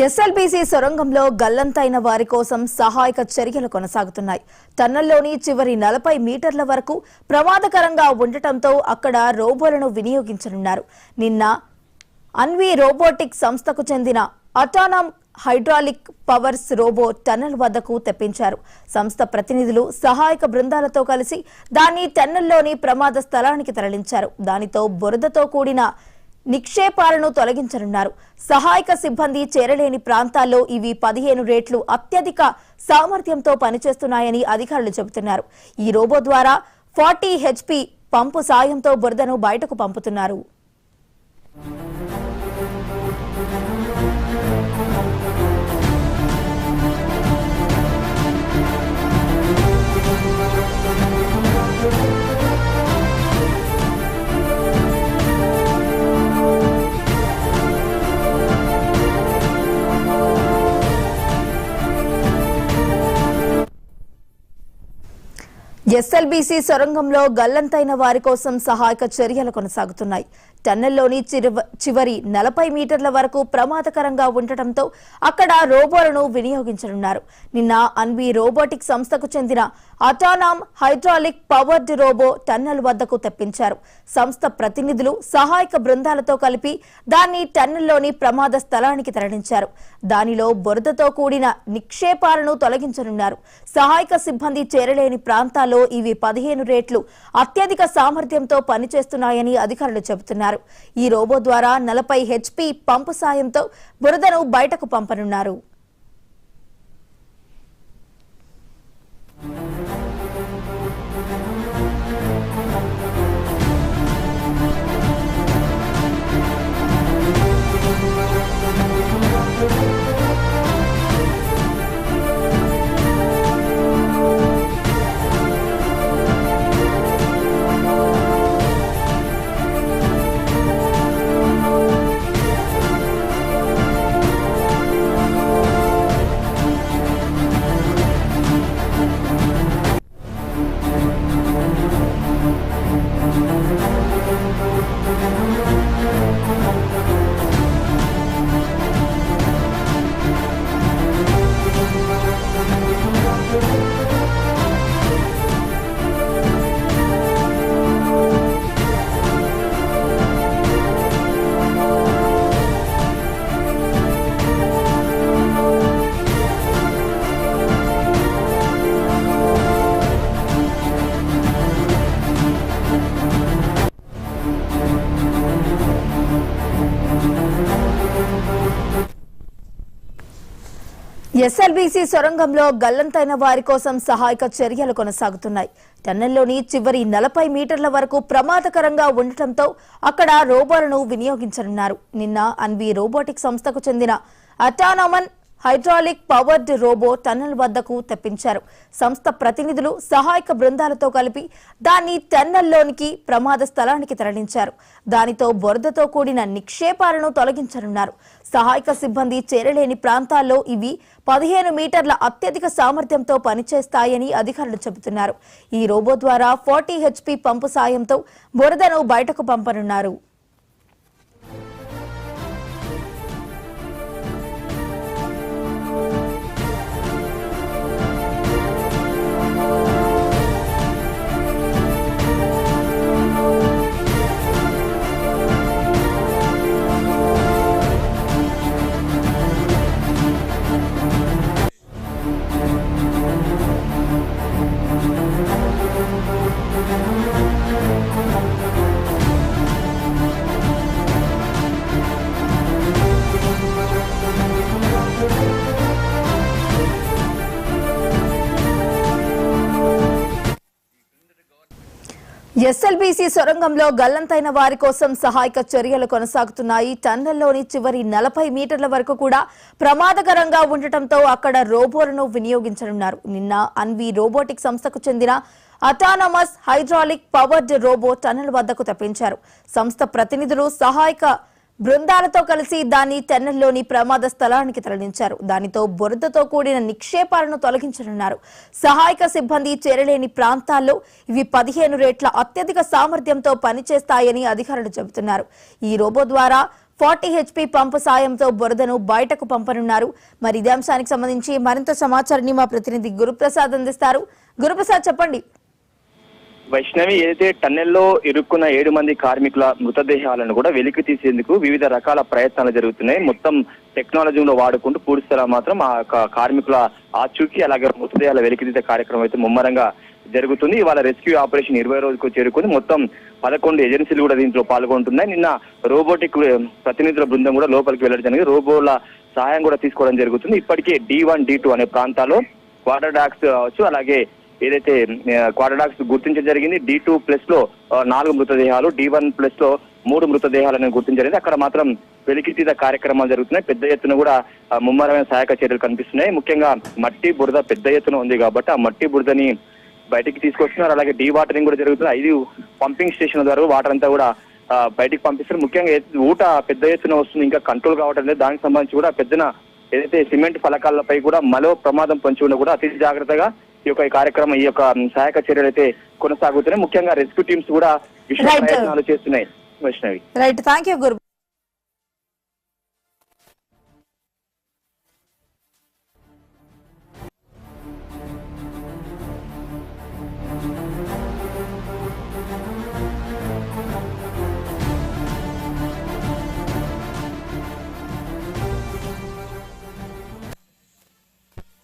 SLBC సొరంగంలో గల్లంతైన వారి కోసం సహాయక చర్యలు కొనసాగుతున్నాయి. టన్నెల్లోని చివరి 40 మీటర్ల వరకు ప్రమాదకరంగా ఉండటంతో అక్కడ రోబోలను వినియోగించనున్నారు. నిన్న అన్వి రోబోటిక్ సంస్థకు చెందిన అటానమ్ హైడ్రాలిక్ పవర్స్ రోబో టన్నెల్ వద్దకు తెప్పించారు. సంస్థ ప్రతినిధులు సహాయక బృందాలతో కలిసి దాన్ని టన్నెల్లోని ప్రమాద స్థలానికి తరలించారు. దానితో బురదతో కూడిన నిక్షేపాలను తొలగించనున్నారు. సహాయక సిబ్బంది చేరలేని ప్రాంతాల్లో ఇవి 15 రెట్లు అత్యధిక సామర్థ్యంతో పనిచేస్తున్నాయని అధికారులు చెబుతున్నారు. ఈ రోబో ద్వారా 40 HP పంపు సాయంతో బురదను బయటకు పంపుతున్నారు. ఎస్ఎల్బీసీ సొరంగంలో గల్లంతైన వారి కోసం సహాయక చర్యలు కొనసాగుతున్నాయి. టన్నెల్లోని చివరి 40 మీటర్ల వరకు ప్రమాదకరంగా ఉండటంతో అక్కడ రోబోలను వినియోగించనున్నారు. నిన్న అన్వి రోబోటిక్ సంస్థకు చెందిన అటానమ్ హైడ్రాలిక్ పవర్డ్ రోబో టన్నెల్ వద్దకు తెప్పించారు. సంస్థ ప్రతినిధులు సహాయక బృందాలతో కలిపి దాన్ని టన్నెల్లోని ప్రమాద స్థలానికి తరలించారు. దానిలో బురదతో కూడిన నిక్షేపాలను తొలగించనున్నారు. సహాయక సిబ్బంది చేరలేని ప్రాంతాల్లో ఇవి 15 రెట్లు అత్యధిక సామర్థ్యంతో పనిచేస్తున్నాయని అధికారులు చెబుతున్నారు. ఈ రోబో ద్వారా 40 HP పంపు సాయంతో బురదను బయటకు పంపనున్నారు. ఎస్ఎల్బీసీ సొరంగంలో గల్లంతైన వారి కోసం సహాయక చర్యలు కొనసాగుతున్నాయి. టన్నెల్లోని చివరి 40 మీటర్ల వరకు ప్రమాదకరంగా ఉండటంతో అక్కడ రోబోలను వినియోగించనున్నారు. నిన్న అన్వి రోబోటిక్ సంస్థకు చెందిన అటానమన్ హైడ్రాలిక్ పవర్డ్ రోబో టన్నెల్ వద్దకు తెప్పించారు. సంస్థ ప్రతినిధులు సహాయక బృందాలతో కలిపి దాన్ని టన్నెల్లోనికి ప్రమాద స్థలానికి తరలించారు. దానితో బురదతో కూడిన నిక్షేపాలను తొలగించనున్నారు. సహాయక సిబ్బంది చేరలేని ప్రాంతాల్లో ఇవి 15 మీటర్ల అత్యధిక సామర్థ్యంతో పనిచేస్తాయని అధికారులు చెబుతున్నారు. ఈ రోబో ద్వారా 40 HP పంపు సాయంతో బురదను బయటకు పంపనున్నారు. ఎస్ఎల్బీసీ సొరంగంలో గల్లంతైన వారి కోసం సహాయక చర్యలు కొనసాగుతున్నాయి. టన్నెల్లోని చివరి 40 మీటర్ల వరకు కూడా ప్రమాదకరంగా ఉండటంతో అక్కడ రోబోలను వినియోగించనున్నారు. నిన్న అన్వి రోబోటిక్ సంస్థకు చెందిన autonomous hydraulic powered robo tunnel వద్దకు తెప్పించారు. సంస్థ ప్రతినిధులు సహాయక బృందాలతో కలిసి దాన్ని టన్నెల్లోని ప్రమాద స్థలానికి తరలించారు. దానితో బురదతో కూడిన నిక్షేపాలను తొలగించనున్నారు. సహాయక సిబ్బంది చేరలేని ప్రాంతాల్లో ఇవి 15 రెట్ల అత్యధిక సామర్థ్యంతో పనిచేస్తాయని అధికారులు చెబుతున్నారు. ఈ రోబో ద్వారా 40 HP పంపు సాయంతో బురదను బయటకు పంపనున్నారు. మరి ఇదే అంశానికి సంబంధించి మరింత సమాచారాన్ని మా ప్రతినిధి గురుప్రసాద్ అందిస్తారు. గురుప్రసాద్, చెప్పండి. వైష్ణవి, ఏదైతే టన్నెల్లో ఇరుక్కున్న 7 మంది కార్మికుల మృతదేహాలను కూడా వెలికి తీసేందుకు వివిధ రకాల ప్రయత్నాలు జరుగుతున్నాయి. మొత్తం టెక్నాలజీలో వాడుకుంటూ పూర్తిస్థాయిలో మాత్రం ఆ కార్మికుల ఆచూకీ అలాగే మృతదేహాల వెలికితీసే కార్యక్రమం అయితే ముమ్మరంగా జరుగుతుంది. ఇవాళ రెస్క్యూ ఆపరేషన్ 20వ రోజుకు చేరుకుంది. మొత్తం 11 ఏజెన్సీలు కూడా దీంట్లో పాల్గొంటున్నాయి. నిన్న రోబోటిక్ ప్రతినిధుల బృందం కూడా లోపలికి వెళ్ళడం జరిగింది. రోబోల సహాయం కూడా తీసుకోవడం జరుగుతుంది. ఇప్పటికే D1, D2 అనే ప్రాంతాల్లో క్వార్టర్ డాక్స్ కావచ్చు, అలాగే ఏదైతే క్వార్టర్ డాక్స్ గుర్తించడం జరిగింది. D2+ లో 4 మృతదేహాలు, D1+ లో 3 మృతదేహాలను గుర్తించలేదు. అక్కడ మాత్రం వెలికితీత కార్యక్రమాలు జరుగుతున్నాయి. పెద్ద ఎత్తున కూడా ముమ్మరమైన సహాయక చర్యలు కనిపిస్తున్నాయి. ముఖ్యంగా మట్టి బురద పెద్ద ఎత్తున ఉంది కాబట్టి ఆ మట్టి బురదని బయటికి తీసుకొస్తున్నారు. అలాగే డీ వాటరింగ్ కూడా జరుగుతుంది. 5 పంపింగ్ స్టేషన్ల ద్వారా వాటర్ అంతా కూడా బయటికి పంపిస్తారు. ముఖ్యంగా ఊట పెద్ద ఎత్తున వస్తుంది, ఇంకా కంట్రోల్ కావడం లేదు. దానికి సంబంధించి కూడా పెద్దన ఏదైతే సిమెంట్ ఫలకాలపై కూడా మరో ప్రమాదం పొంచి ఉన్న కూడా అతి జాగ్రత్తగా ఈ కార్యక్రమం ఈ సహాయక చర్యలు అయితే కొనసాగుతున్నాయి. ముఖ్యంగా రెస్క్యూ టీమ్స్ కూడా విశేష ప్రయత్నాలు చేస్తున్నాయి. Vaishnavi, right, thank you Guru.